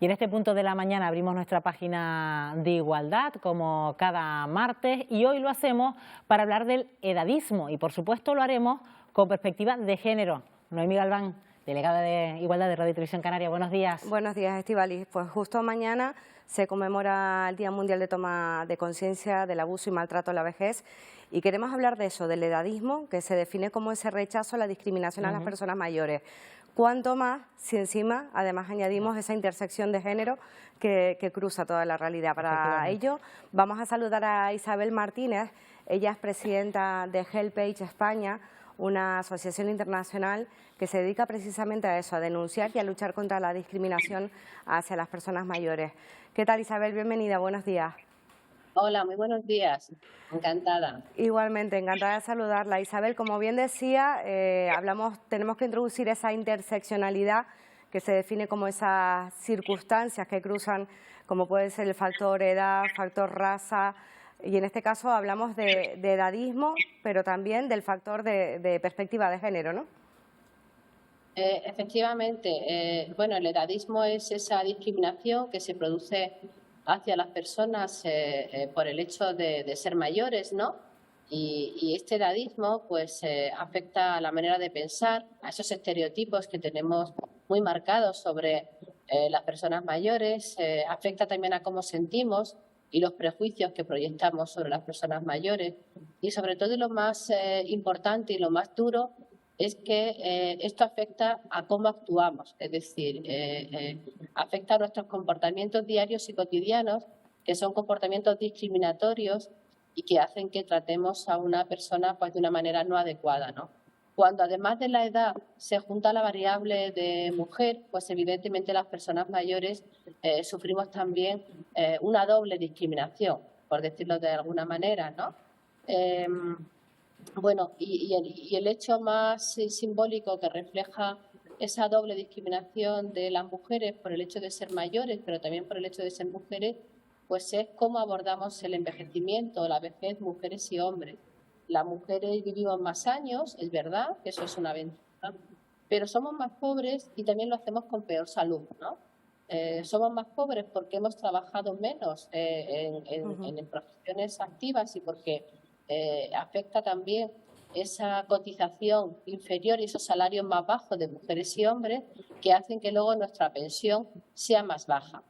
Y en este punto de la mañana abrimos nuestra página de igualdad, como cada martes, y hoy lo hacemos para hablar del edadismo y, por supuesto, lo haremos con perspectiva de género. Noemí Galván, delegada de Igualdad de Radio y Televisión Canaria, buenos días. Buenos días, Estíbaliz. Pues justo mañana se conmemora el Día Mundial de Toma de Conciencia del Abuso y Maltrato a la Vejez y queremos hablar de eso, del edadismo, que se define como ese rechazo a la discriminación a las personas mayores. Cuanto más si encima, además, añadimos esa intersección de género que cruza toda la realidad. Para ello, vamos a saludar a Isabel Martínez. Ella es presidenta de HelpAge España, una asociación internacional que se dedica precisamente a eso, a denunciar y a luchar contra la discriminación hacia las personas mayores. ¿Qué tal, Isabel? Bienvenida, buenos días. Hola, muy buenos días. Encantada. Igualmente, encantada de saludarla. Isabel, como bien decía, tenemos que introducir esa interseccionalidad que se define como esas circunstancias que cruzan, como puede ser el factor edad, factor raza, y en este caso hablamos de edadismo, pero también del factor de perspectiva de género, ¿no? Efectivamente, bueno, el edadismo es esa discriminación que se produce hacia las personas por el hecho de ser mayores, ¿no? Y este edadismo pues afecta a la manera de pensar, a esos estereotipos que tenemos muy marcados sobre las personas mayores, afecta también a cómo sentimos y los prejuicios que proyectamos sobre las personas mayores. Y sobre todo, y lo más importante y lo más duro, es que esto afecta a cómo actuamos, es decir, afecta a nuestros comportamientos diarios y cotidianos, que son comportamientos discriminatorios y que hacen que tratemos a una persona pues de una manera no adecuada, ¿no? Cuando además de la edad se junta la variable de mujer, pues evidentemente las personas mayores sufrimos también una doble discriminación, por decirlo de alguna manera, ¿no? Bueno, y el hecho más simbólico que refleja esa doble discriminación de las mujeres por el hecho de ser mayores, pero también por el hecho de ser mujeres, pues es cómo abordamos el envejecimiento, la vejez, mujeres y hombres. Las mujeres vivimos más años, es verdad, que eso es una ventaja, pero somos más pobres y también lo hacemos con peor salud, ¿no? Somos más pobres porque hemos trabajado menos en profesiones activas y porque afecta también esa cotización inferior y esos salarios más bajos de mujeres y hombres que hacen que luego nuestra pensión sea más baja.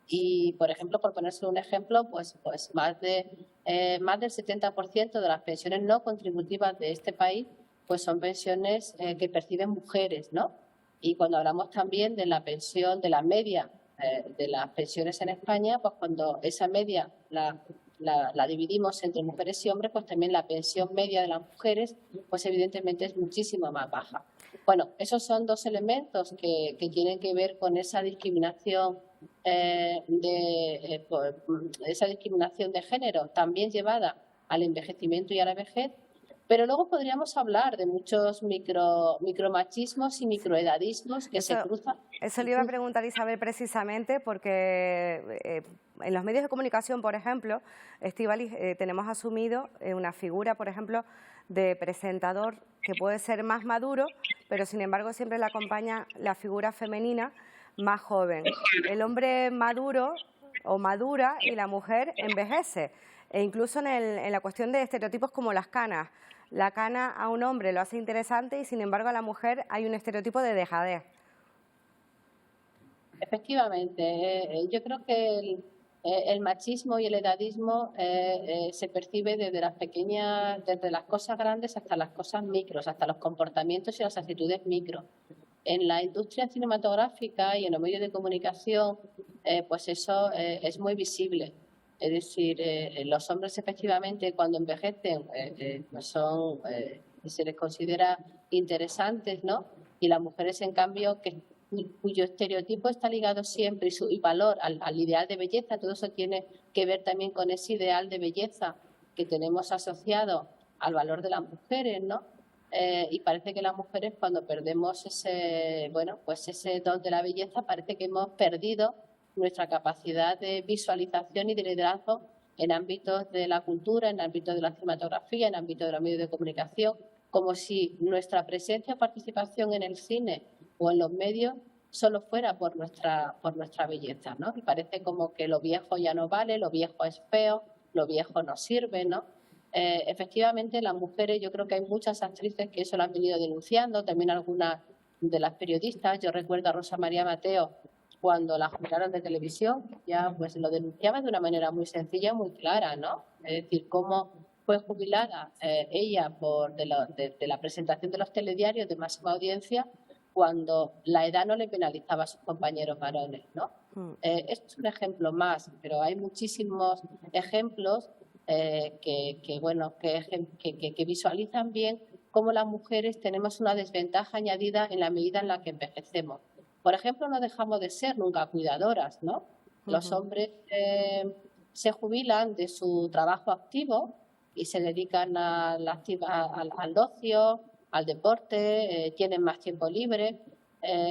Y, por ejemplo, por ponerse un ejemplo, pues más del 70% de las pensiones no contributivas de este país pues son pensiones que perciben mujeres, ¿no? Y cuando hablamos también de la pensión, de la media de las pensiones en España, pues cuando esa media la dividimos entre mujeres y hombres, pues también la pensión media de las mujeres, pues evidentemente es muchísimo más baja. Bueno, esos son dos elementos que tienen que ver con esa discriminación esa discriminación de género, también llevada al envejecimiento y a la vejez. Pero luego podríamos hablar de muchos micromachismos y microedadismos que se cruzan. Eso le iba a preguntar, Isabel, precisamente porque en los medios de comunicación, por ejemplo, Estíbaliz, tenemos asumido una figura, por ejemplo, de presentador que puede ser más maduro, pero sin embargo siempre le acompaña la figura femenina más joven. El hombre maduro o madura y la mujer envejece. E incluso en la cuestión de estereotipos como las canas. La cana a un hombre lo hace interesante y sin embargo a la mujer hay un estereotipo de dejadez. Efectivamente, yo creo que el machismo y el edadismo se percibe desde desde las cosas grandes hasta las cosas micros, hasta los comportamientos y las actitudes micro. En la industria cinematográfica y en los medios de comunicación, pues eso es muy visible. Es decir, los hombres efectivamente cuando envejecen pues se les considera interesantes, ¿no? Y las mujeres, en cambio, cuyo estereotipo está ligado siempre y valor al ideal de belleza, todo eso tiene que ver también con ese ideal de belleza que tenemos asociado al valor de las mujeres, ¿no? Y parece que las mujeres cuando perdemos ese don de la belleza parece que hemos perdido nuestra capacidad de visualización y de liderazgo en ámbitos de la cultura, en ámbitos de la cinematografía, en ámbitos de los medios de comunicación, como si nuestra presencia o participación en el cine o en los medios solo fuera por nuestra belleza, ¿no? Y parece como que lo viejo ya no vale, lo viejo es feo, lo viejo no sirve, ¿no? Efectivamente, las mujeres, yo creo que hay muchas actrices que eso lo han venido denunciando, también algunas de las periodistas. Yo recuerdo a Rosa María Mateo, cuando la jubilaron de televisión, ya pues lo denunciaba de una manera muy sencilla, muy clara, ¿no? Es decir, cómo fue jubilada ella de la presentación de los telediarios de máxima audiencia, cuando la edad no le penalizaba a sus compañeros varones, ¿no? Esto es un ejemplo más, pero hay muchísimos ejemplos que visualizan bien cómo las mujeres tenemos una desventaja añadida en la medida en la que envejecemos. Por ejemplo, no dejamos de ser nunca cuidadoras, ¿no? Los hombres se jubilan de su trabajo activo y se dedican al ocio, al deporte, tienen más tiempo libre.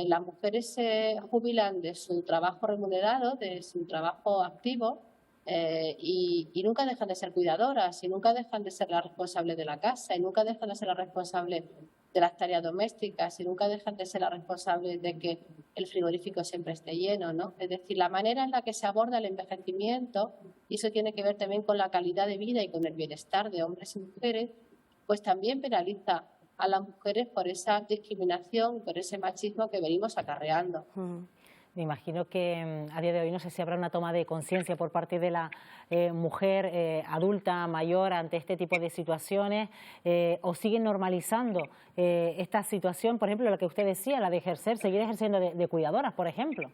Las mujeres se jubilan de su trabajo remunerado, de su trabajo activo, y nunca dejan de ser cuidadoras, y nunca dejan de ser las responsables de la casa, y nunca dejan de ser las responsables de las tareas domésticas, y nunca dejan de ser las responsables de que el frigorífico siempre esté lleno, ¿no? Es decir, la manera en la que se aborda el envejecimiento, y eso tiene que ver también con la calidad de vida y con el bienestar de hombres y mujeres, pues también penaliza a las mujeres por esa discriminación, por ese machismo que venimos acarreando. Me imagino que a día de hoy no sé si habrá una toma de conciencia por parte de la mujer adulta, mayor, ante este tipo de situaciones, o siguen normalizando esta situación, por ejemplo, la que usted decía, la de seguir ejerciendo de cuidadoras, por ejemplo.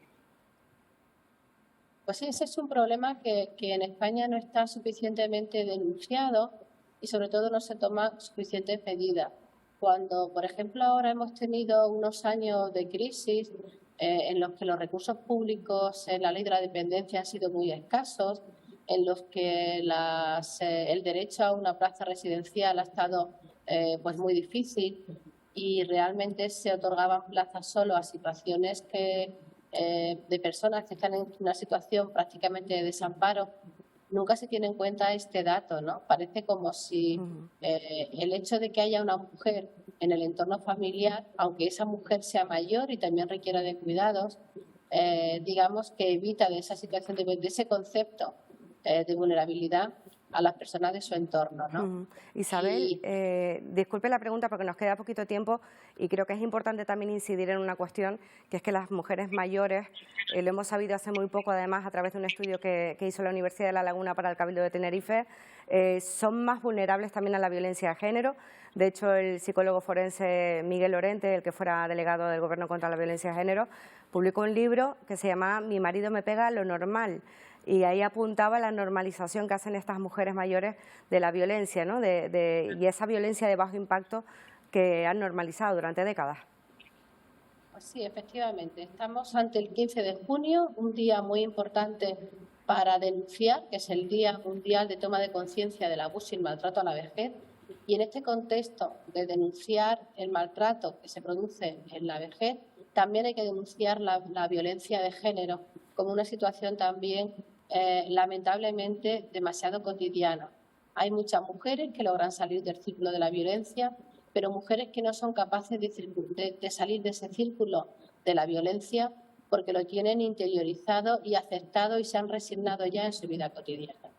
Pues ese es un problema que en España no está suficientemente denunciado y sobre todo no se toman suficientes medidas. Cuando, por ejemplo, ahora hemos tenido unos años de crisis en los que los recursos públicos en la ley de la dependencia han sido muy escasos, en los que el derecho a una plaza residencial ha estado pues muy difícil y realmente se otorgaban plazas solo a situaciones de personas que están en una situación prácticamente de desamparo. Nunca se tiene en cuenta este dato, ¿no? Parece como si el hecho de que haya una mujer en el entorno familiar, aunque esa mujer sea mayor y también requiera de cuidados, digamos que evita de esa situación, de ese concepto de vulnerabilidad a las personas de su entorno, ¿no? Isabel, disculpe la pregunta porque nos queda poquito tiempo y creo que es importante también incidir en una cuestión, que es que las mujeres mayores, lo hemos sabido hace muy poco además a través de un estudio que hizo la Universidad de La Laguna para el Cabildo de Tenerife, son más vulnerables también a la violencia de género. De hecho, el psicólogo forense Miguel Lorente, el que fuera delegado del Gobierno contra la Violencia de Género, publicó un libro que se llama Mi marido me pega, lo normal. Y ahí apuntaba la normalización que hacen estas mujeres mayores de la violencia, ¿no? Y esa violencia de bajo impacto que han normalizado durante décadas. Pues sí, efectivamente. Estamos ante el 15 de junio, un día muy importante para denunciar, que es el Día Mundial de Toma de Conciencia del Abuso y el Maltrato a la Vejez. Y en este contexto de denunciar el maltrato que se produce en la vejez, también hay que denunciar la violencia de género como una situación también lamentablemente demasiado cotidiana. Hay muchas mujeres que logran salir del círculo de la violencia, pero mujeres que no son capaces de salir de ese círculo de la violencia porque lo tienen interiorizado y aceptado y se han resignado ya en su vida cotidiana.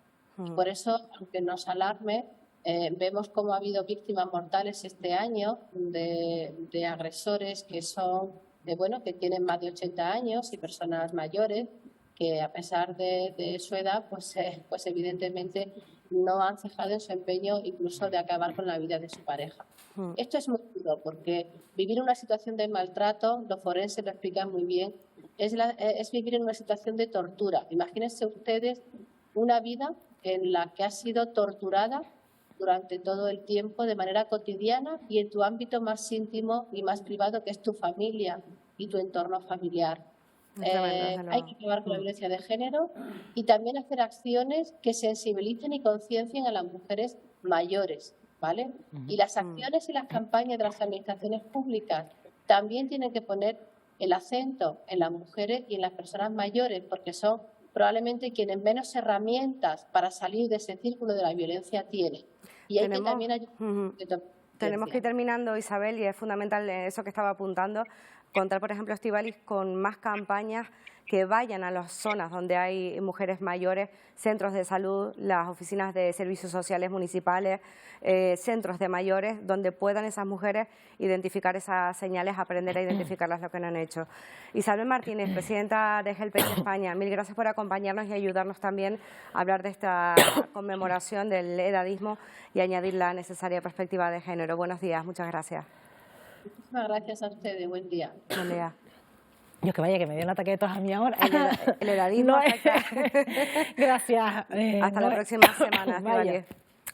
Y por eso, aunque nos alarme, vemos cómo ha habido víctimas mortales este año de agresores que son que tienen más de 80 años y personas mayores que a pesar de su edad, pues evidentemente no han cejado en su empeño incluso de acabar con la vida de su pareja. Esto es muy duro porque vivir una situación de maltrato, los forenses lo explican muy bien, es vivir en una situación de tortura. Imagínense ustedes una vida en la que has sido torturada durante todo el tiempo de manera cotidiana y en tu ámbito más íntimo y más privado, que es tu familia y tu entorno familiar. Hay que acabar con la violencia de género y también hacer acciones que sensibilicen y conciencien a las mujeres mayores, ¿vale? Y las acciones y las campañas de las administraciones públicas también tienen que poner el acento en las mujeres y en las personas mayores, porque son probablemente quienes menos herramientas para salir de ese círculo de la violencia tienen. Y hay que también ayudar. Tenemos que ir terminando, Isabel, y es fundamental eso que estaba apuntando. contar, por ejemplo, Estíbaliz, con más campañas que vayan a las zonas donde hay mujeres mayores, centros de salud, las oficinas de servicios sociales municipales, centros de mayores, donde puedan esas mujeres identificar esas señales, aprender a identificarlas, lo que no han hecho. Isabel Martínez, presidenta de Helpage España, mil gracias por acompañarnos y ayudarnos también a hablar de esta conmemoración del edadismo y añadir la necesaria perspectiva de género. Buenos días, muchas gracias. Muchas gracias a ustedes, buen día. Buen día. Yo que vaya, que me dio un ataque de tos a mí ahora. El edadismo No, afecta. Gracias. Hasta la próxima semana, Vaya. Estíbaliz.